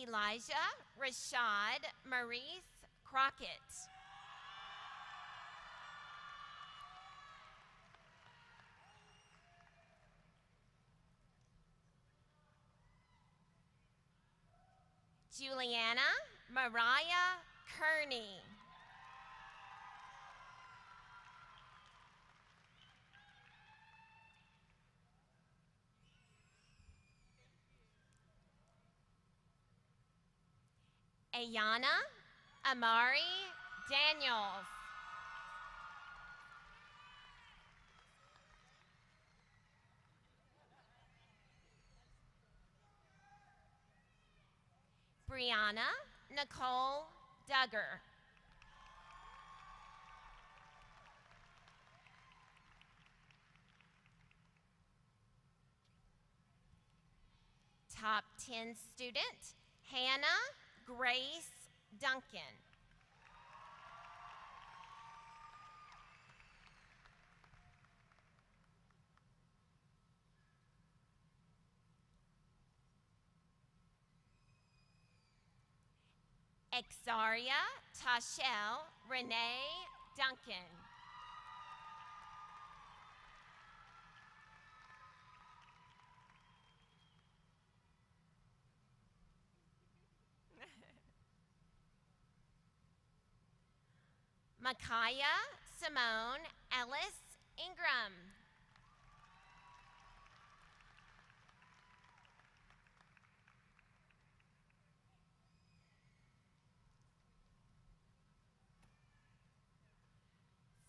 Elijah Rashad Maurice Crockett. Juliana Mariah Kearney. Ayana Amari Daniels. Brianna Nicole Duggar. Top 10 student, Hannah Grace Duncan. Exaria Tashelle Renee Duncan. Micaiah Simone Ellis Ingram.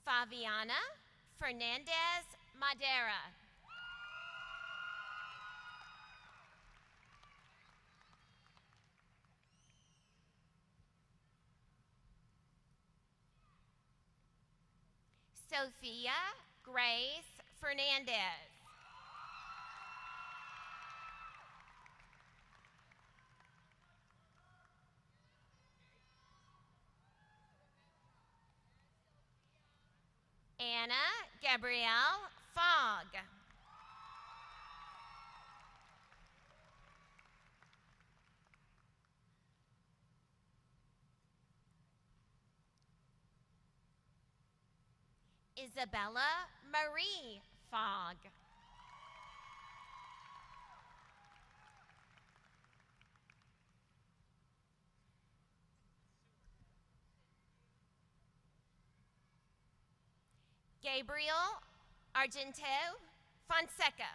Fabiana Fernandez Madera. Sophia Grace Fernandez. Anna Gabrielle Fogg. Isabella Marie Fogg. Gabriel Argento Fonseca.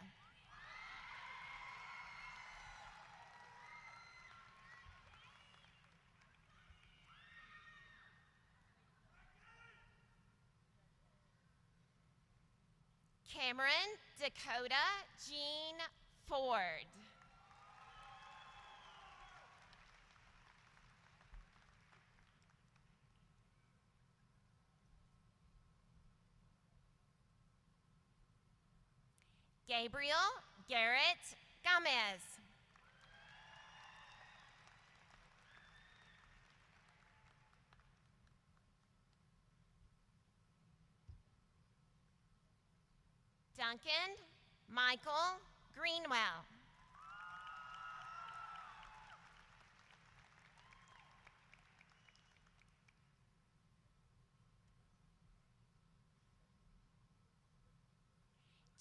Cameron Dakota Jean Ford. Gabriel Garrett Gomez. Duncan Michael Greenwell.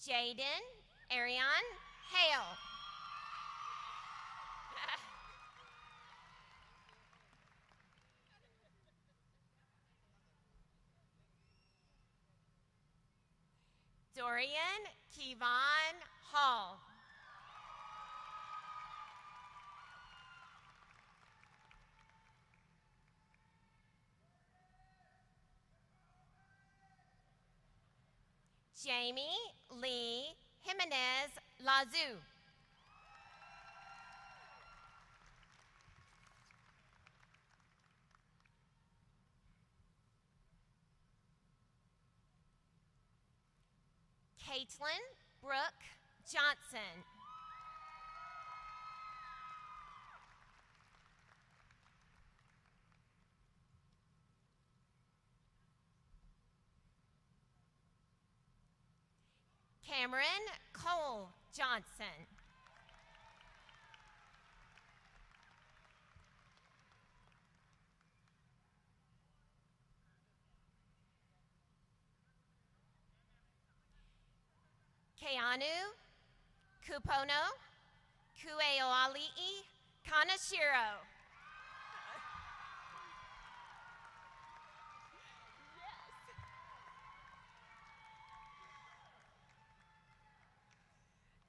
Jaden Arion Hale. Dorian Kevon Hall. Jamie Lee Jimenez Lazu. Caitlin Brooke Johnson. Cameron Cole Johnson. Keanu Kupono Kueoali'i Kanashiro.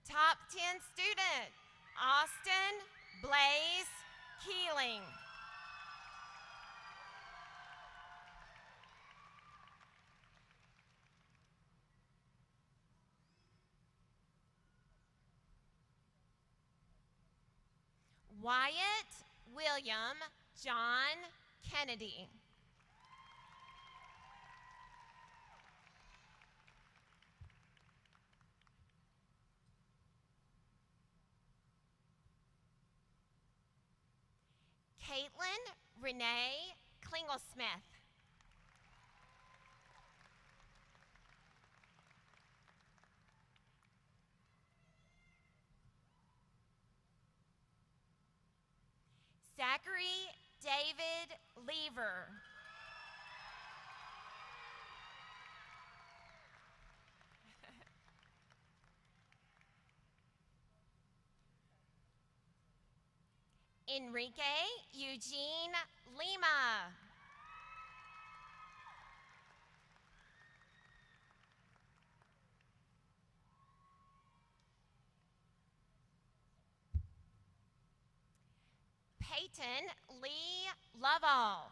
Top 10 student, Austin Blaze Keeling. Wyatt William John Kennedy. Caitlin Renee Klingelsmith. Zachary David Lever. Enrique Eugene Lima. Peyton Lee Lovell.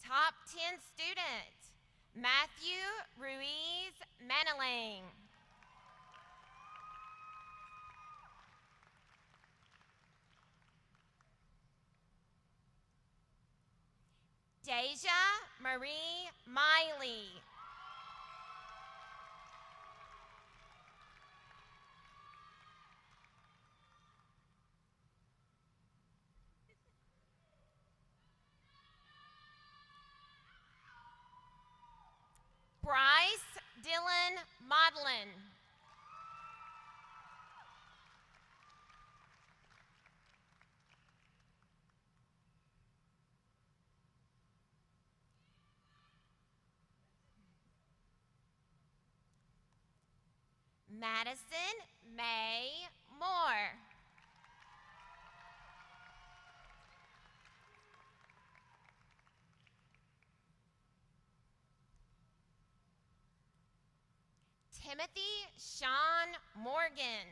Top 10 student, Matthew Ruiz Manalang. Deja Marie Miley. Bryce Dylan Modlin. Madison May Moore. Timothy Sean Morgan.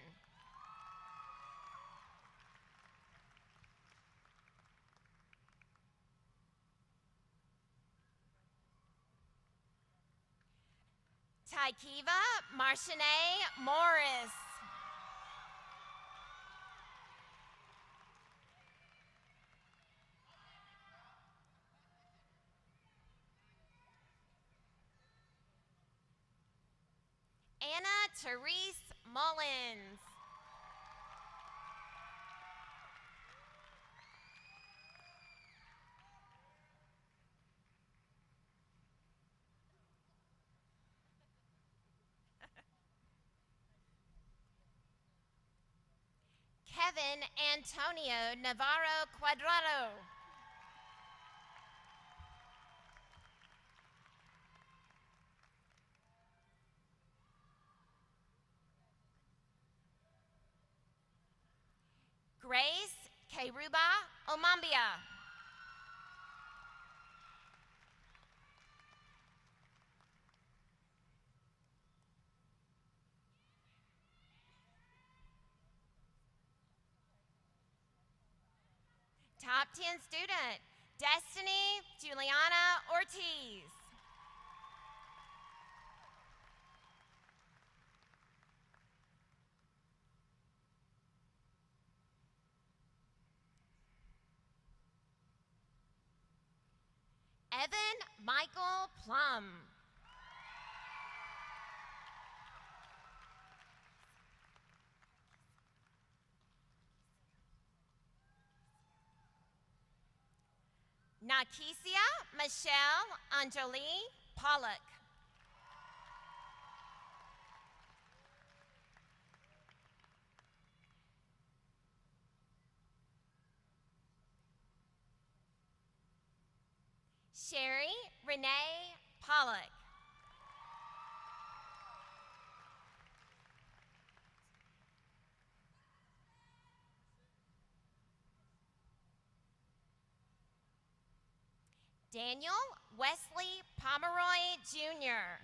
Tykiva Marchene Morris. Anna Therese Mullins. Kevin Antonio Navarro Cuadrado. Grace Keruba Omambia. Top 10 student, Destiny Juliana Ortiz. Evan Michael Plum. Nakesia Michelle Anjali Pollock. Sherry Renee Pollock. Daniel Wesley Pomeroy Jr.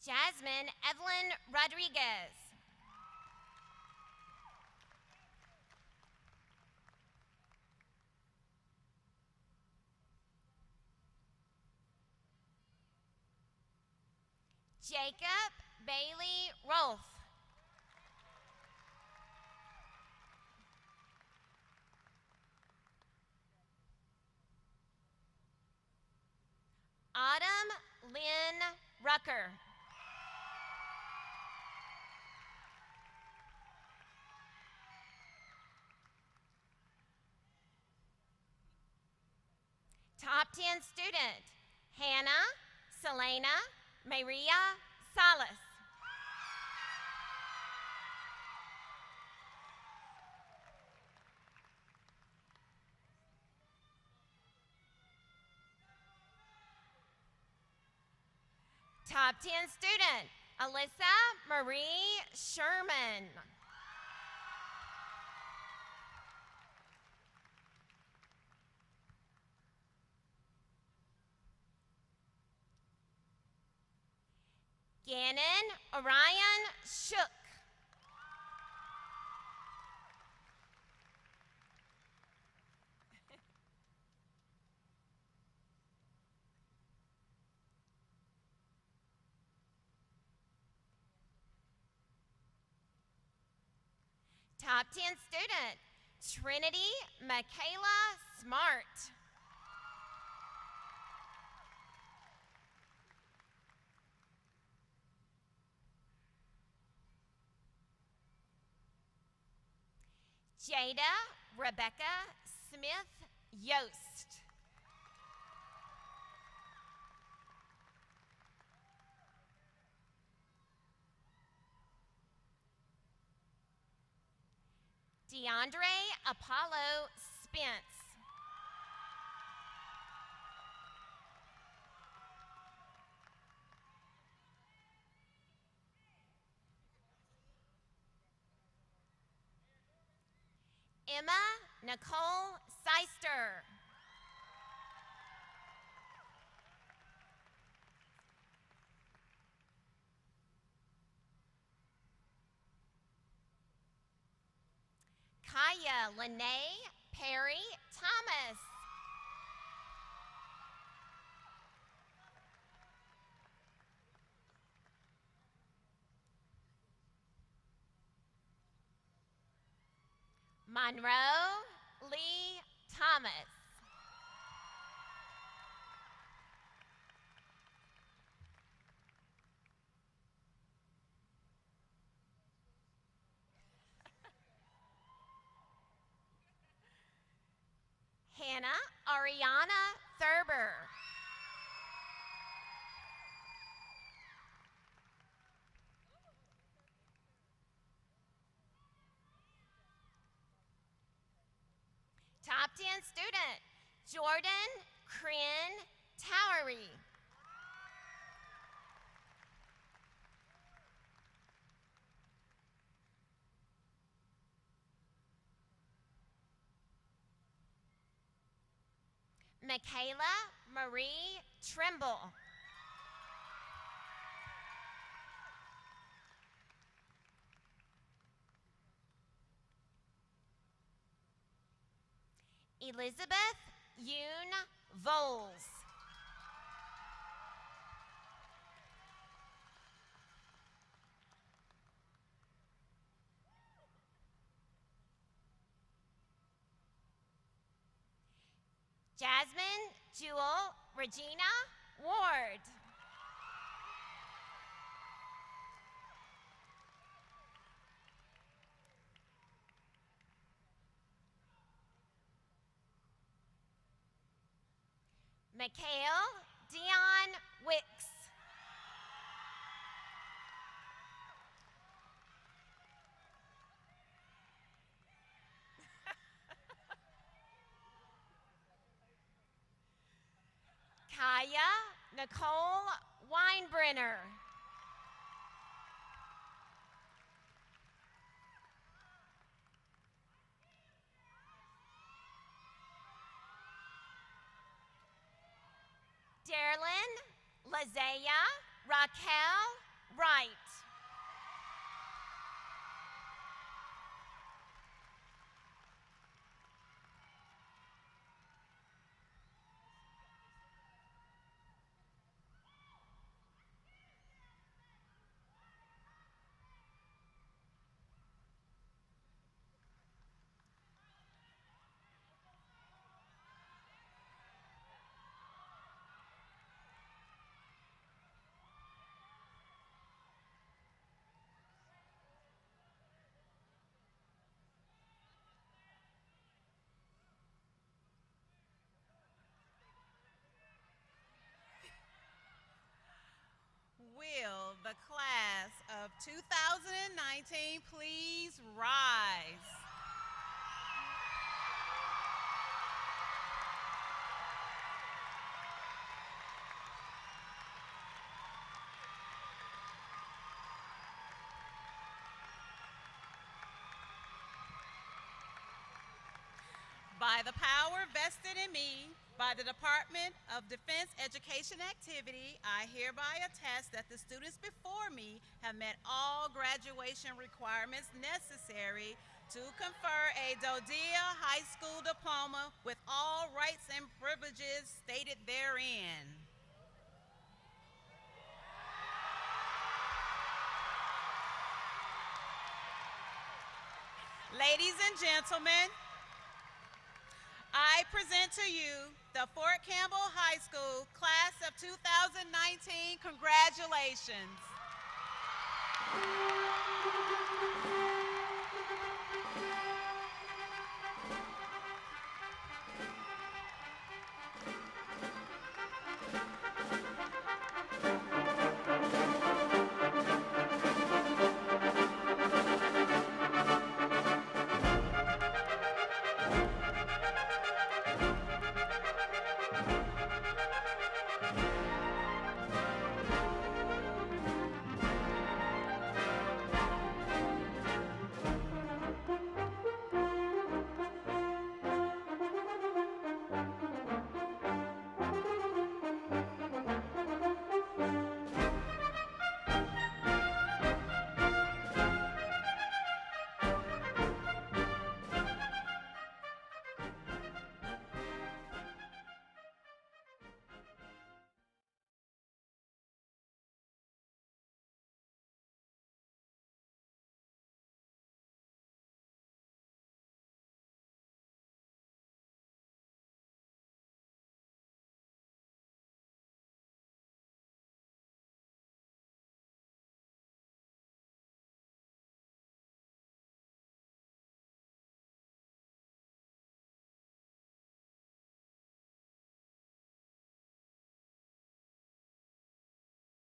Jasmine Evelyn Rodriguez. Jacob Bailey Rolfe. Autumn Lynn Rucker. Top 10 student, Hannah Selena Maria Salas. Top 10 student, Alyssa Marie Sherman. Gannon Orion Shook. Top 10 student, Trinity Michaela Smart. Jada Rebecca Smith Yost. DeAndre Apollo Spence. Emma Nicole Seister. Kaya Lene Perry Thomas. Monroe Lee Thomas. Hannah Ariana Thurber. Top 10 student, Jordan Kryn Towery. Michaela Marie Trimble. Elizabeth Yoon Voles. Jasmine Jewel Regina Ward. Mikhail Dion Wicks. Kaya Nicole Weinbrenner. Darlyn Lazaya Raquel Wright. Will the class of 2019 please rise? By the power vested in me by the Department of Defense Education Activity, I hereby attest that the students before me have met all graduation requirements necessary to confer a DoDEA high school diploma with all rights and privileges stated therein. Ladies and gentlemen, I present to you the Fort Campbell High School Class of 2019. Congratulations.